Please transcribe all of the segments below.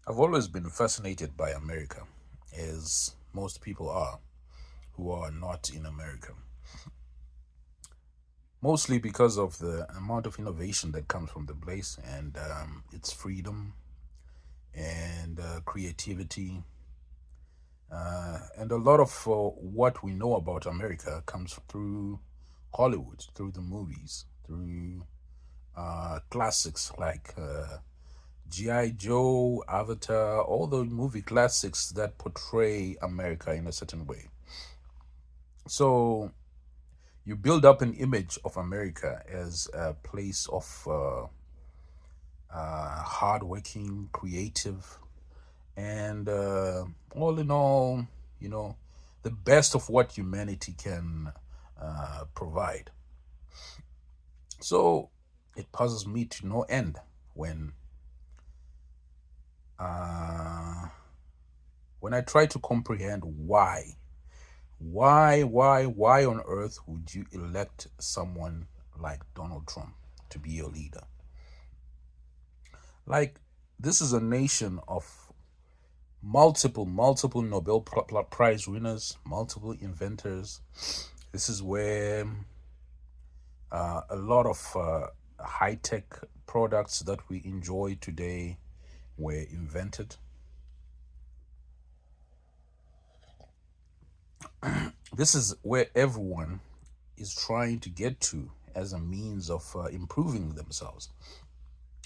I've always been fascinated by America, as most people are who are not in America. Mostly because of the amount of innovation that comes from the place and its freedom and creativity. And a lot of what we know about America comes through Hollywood, through the movies, through classics like G.I. Joe, Avatar, all the movie classics that portray America in a certain way. So you build up an image of America as a place of hardworking, creative, and all in all, you know, the best of what humanity can provide. So it puzzles me to no end when uh, when I try to comprehend why on earth would you elect someone like Donald Trump to be your leader? Like, this is a nation of multiple Nobel Prize winners, multiple inventors. This is where a lot of high tech products that we enjoy today were invented. This is where everyone is trying to get to as a means of improving themselves.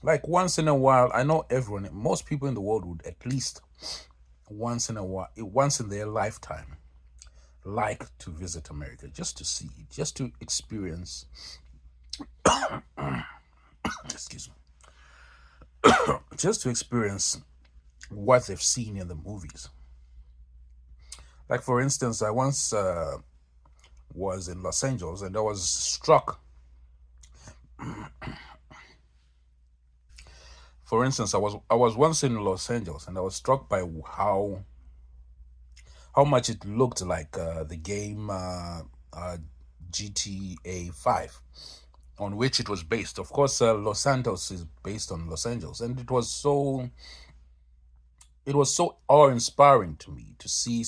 Like once in a while, I know everyone, most people in the world would at least once in a while, once in their lifetime, like to visit America just to see, just to experience, excuse me, just to experience what they've seen in the movies. Like, for instance, I once was in Los Angeles and I was struck. For instance, I was once in Los Angeles and I was struck by how much it looked like the game GTA 5, on which it was based. Of course, Los Santos is based on Los Angeles, and it was so awe-inspiring to me to see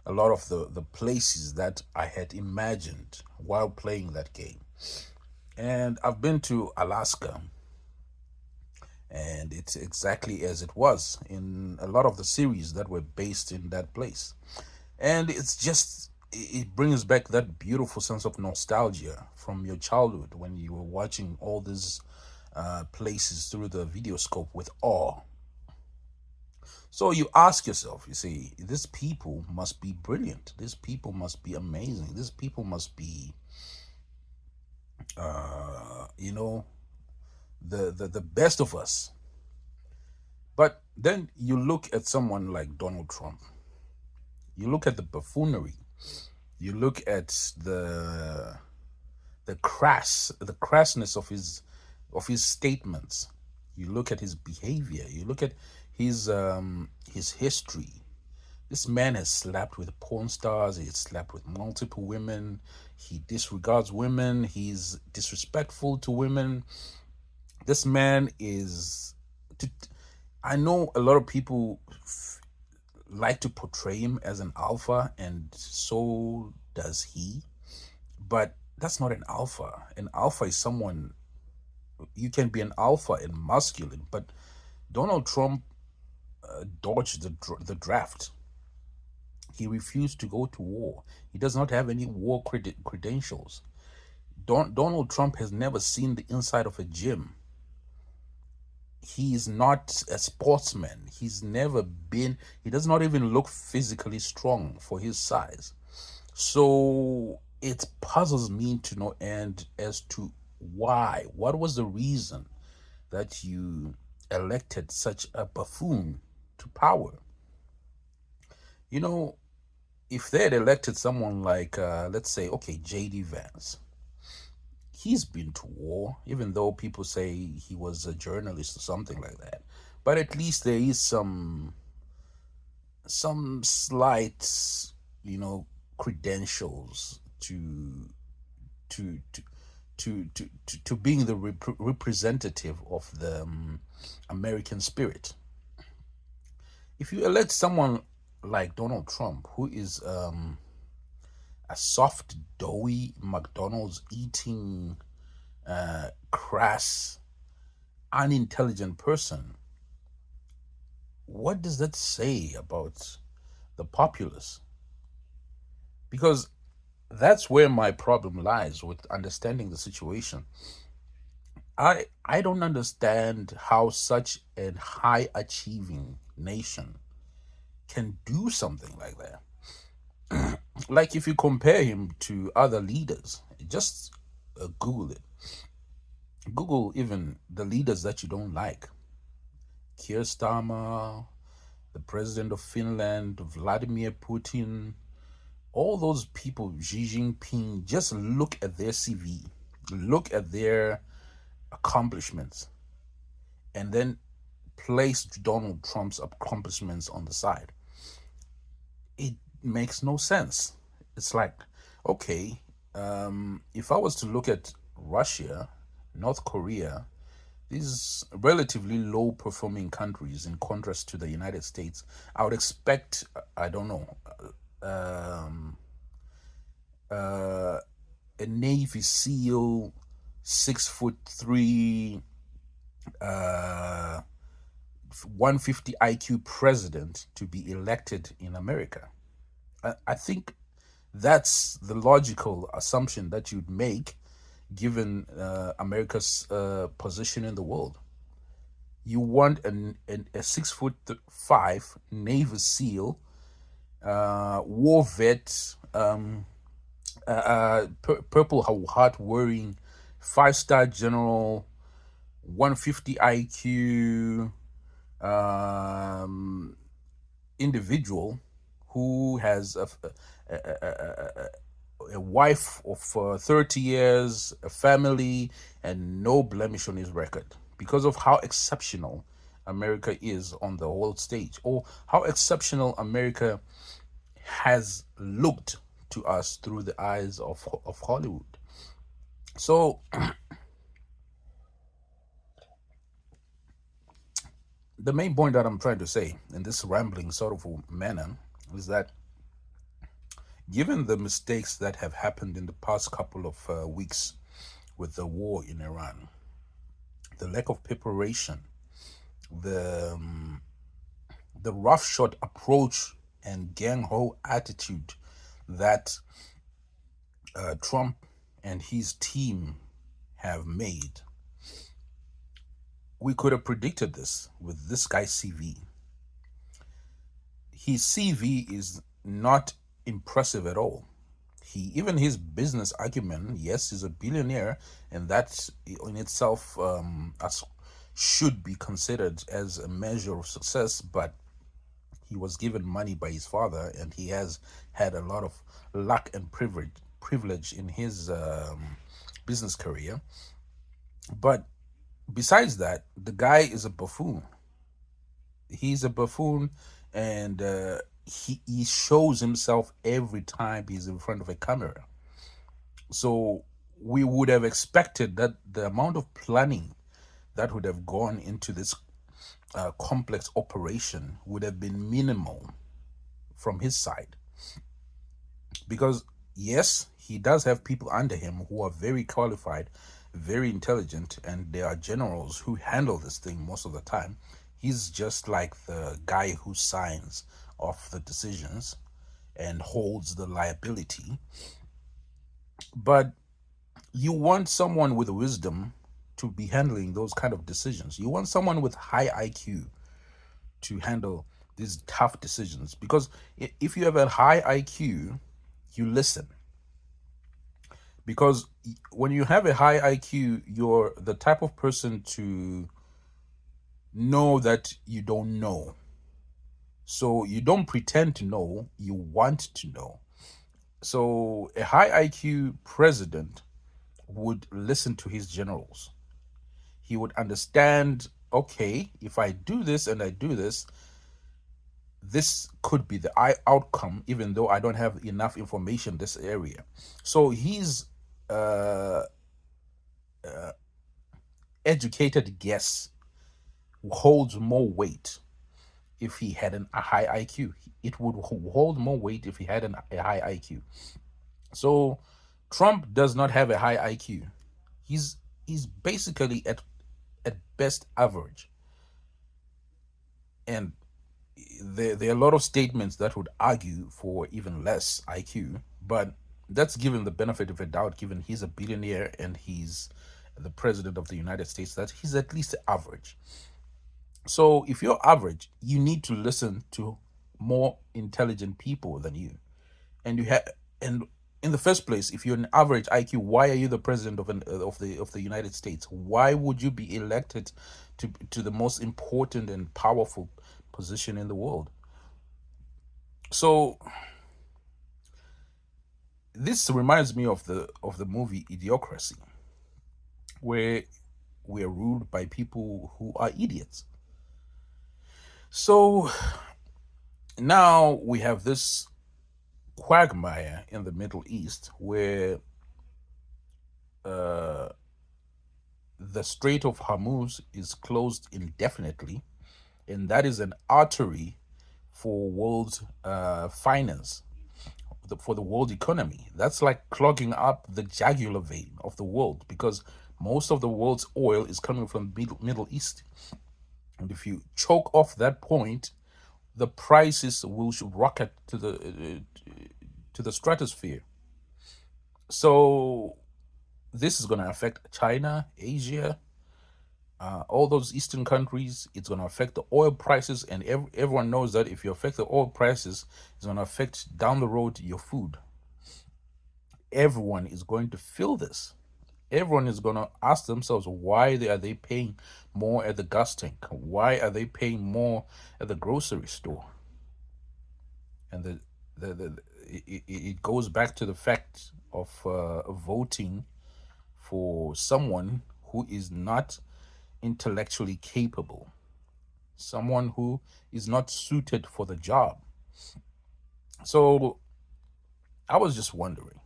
a lot of the places that I had imagined while playing that game. And I've been to Alaska, and it's exactly as it was in a lot of the series that were based in that place. And it brings back that beautiful sense of nostalgia from your childhood when you were watching all these places through the video scope with awe. So you ask yourself, you see, these people must be brilliant. These people must be amazing. These people must be, you know, the best of us. But then you look at someone like Donald Trump. You look at the buffoonery. You look at the crassness of his statements. You look at his behavior. You look at his history. This man has slept with porn stars. He has slept with multiple women. He disregards women. He's disrespectful to women. This man is. I know a lot of people like to portray him as an alpha, and so does he. But that's not an alpha. An alpha is someone, you can be an alpha and masculine, but Donald Trump dodged the draft. He refused to go to war. He does not have any war credentials. Donald Trump has never seen the inside of a gym. He is not a sportsman. He does not even look physically strong for his size. So it puzzles me to no end as to why. What was the reason that you elected such a buffoon to power? You know, if they had elected someone like, let's say, okay, J.D. Vance, he's been to war, even though people say he was a journalist or something like that. But at least there is some slight, you know, credentials to to to being the representative of the American spirit. If you elect someone like Donald Trump, who is a soft, doughy McDonald's eating, crass, unintelligent person, what does that say about the populace? Because that's where my problem lies with understanding the situation. I don't understand how such a high achieving nation can do something like that. Like if you compare him to other leaders, just Google it. Google even the leaders that you don't like. Keir Starmer, the president of Finland, Vladimir Putin, all those people, Xi Jinping, just look at their CV, look at their accomplishments, and then place Donald Trump's accomplishments on the side. It makes no sense. It's like, okay, if I was to look at Russia, North Korea, these relatively low performing countries in contrast to the United States, I would expect, I don't know, um, uh, a Navy SEAL, 6'3", uh, 150 IQ president to be elected in America. I think that's the logical assumption that you'd make given America's position in the world. You want a 6'5" Navy SEAL, war vet, Purple Heart wearing, 5-star general, 150 IQ individual who has a wife of 30 years, a family, and no blemish on his record because of how exceptional America is on the world stage, or how exceptional America has looked to us through the eyes of Hollywood. So the main point that I'm trying to say in this rambling sort of manner is that given the mistakes that have happened in the past couple of weeks with the war in Iran, the lack of preparation, the the roughshod approach and gang ho attitude that Trump and his team have made, we could have predicted this with this guy's CV. His CV is not impressive at all. Even his business acumen, yes, he's a billionaire, and that in itself should be considered as a measure of success. But he was given money by his father, and he has had a lot of luck and privilege in his business career. But besides that, the guy is a buffoon. He's a buffoon, and he shows himself every time he's in front of a camera. So we would have expected that the amount of planning that would have gone into this complex operation would have been minimal from his side. Because, yes, he does have people under him who are very qualified, very intelligent, and there are generals who handle this thing most of the time. He's just like the guy who signs off the decisions and holds the liability. But you want someone with wisdom to be handling those kind of decisions. You want someone with high IQ to handle these tough decisions. Because if you have a high IQ, you listen. Because when you have a high IQ, you're the type of person to know that you don't know. So you don't pretend to know, you want to know. So a high IQ president would listen to his generals. He would understand, okay, if I do this and I do this, this could be the outcome, even though I don't have enough information in this area. So his educated guess holds more weight if he had a high IQ. It would hold more weight if he had a high IQ. So Trump does not have a high IQ. He's basically at best average. And there are a lot of statements that would argue for even less IQ, but that's given the benefit of a doubt, given he's a billionaire and he's the president of the United States, that he's at least average. So if you're average, you need to listen to more intelligent people than you. And you have, and in the first place, if you're an average IQ, why are you the president of the United States? Why would you be elected to the most important and powerful position in the world? So this reminds me of the movie Idiocracy, where we are ruled by people who are idiots. So now we have this quagmire in the Middle East where uh, the Strait of Hormuz is closed indefinitely, and that is an artery for world finance, for the world economy. That's like clogging up the jugular vein of the world, because most of the world's oil is coming from Middle East. And if you choke off that point, the prices will rocket to the stratosphere. So this is going to affect China, Asia, all those Eastern countries. It's going to affect the oil prices, and everyone knows that if you affect the oil prices, it's going to affect down the road your food. Everyone is going to feel this. Everyone is going to ask themselves, why are they paying more at the gas tank? Why are they paying more at the grocery store? And it goes back to the fact of voting for someone who is not intellectually capable, someone who is not suited for the job. So I was just wondering.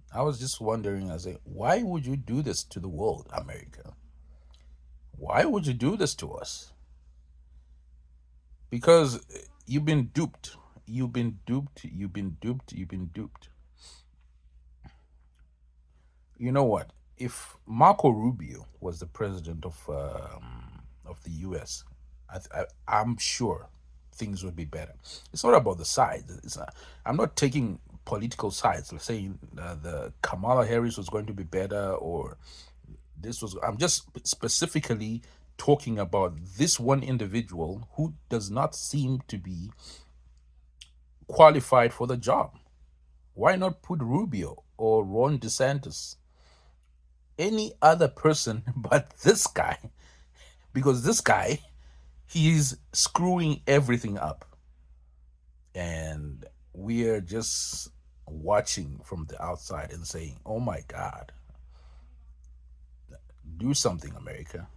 I say, why would you do this to the world, America? Why would you do this to us? Because you've been duped. You've been duped. You've been duped. You've been duped. You know what? If Marco Rubio was the president of the U.S., I'm sure things would be better. It's not about the sides. It's not. I'm not taking political sides. Let's say the Kamala Harris was going to be better, or this was. I'm just specifically talking about this one individual who does not seem to be qualified for the job. Why not put Rubio or Ron DeSantis, any other person but this guy? Because this guy, he's screwing everything up, and we're just watching from the outside and saying, oh my God, do something, America.